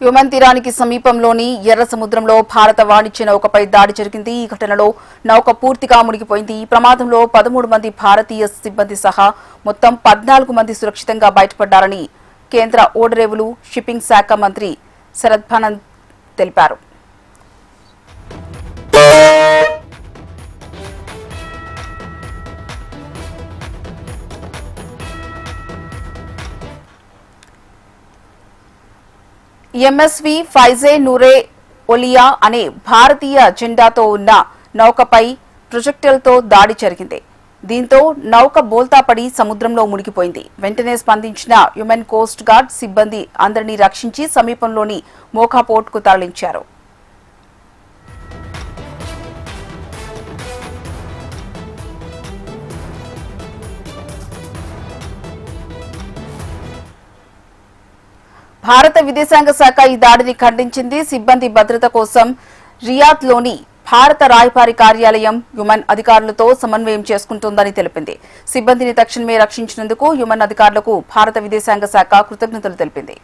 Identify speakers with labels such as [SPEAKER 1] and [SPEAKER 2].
[SPEAKER 1] యుమన్ తీరానికి సమీపంలోని ఎర్ర సముద్రంలో భారత వాణిజ్య నౌకపై దాడి జరిగింది. ఈ ఘటనలో నౌక పూర్తిగా మునిగిపోయింది. ఈ ప్రమాదంలో 13 మంది భారతీయ సిబ్బంది సహా మొత్తం 14 మంది సురక్షితంగా బయటపడ్డారని కేంద్ర ఓడరేవులు షిప్పింగ్ శాఖ మంత్రి శరద్భానంద్ తెలిపారు. ఎంఎస్వి ఫైజే నూరే ఒలియా అనే భారతీయ జెండాతో ఉన్న నౌకపై ప్రొజెక్టైల్తో దాడి జరిగింది. దీంతో నౌక బోల్తాపడి సముద్రంలో మునిగిపోయింది. వెంటనే స్పందించిన యుమెన్ కోస్ట్ గార్డ్ సిబ్బంది అందరినీ రక్షించి సమీపంలోని మోఖా పోర్టుకు తరలించారు. భారత విదేశాంగ శాఖ ఈ దాడిని ఖండించింది. సిబ్బంది భద్రత కోసం రియాద్లోని భారత రాయబారి కార్యాలయం యుమన్ అధికారులతో సమన్వయం చేసుకుంటోందని తెలిపింది. సిబ్బందిని తక్షణమే రక్షించినందుకు యుమన్ అధికారులకు భారత విదేశాంగ శాఖ కృతజ్ఞతలు తెలిపింది.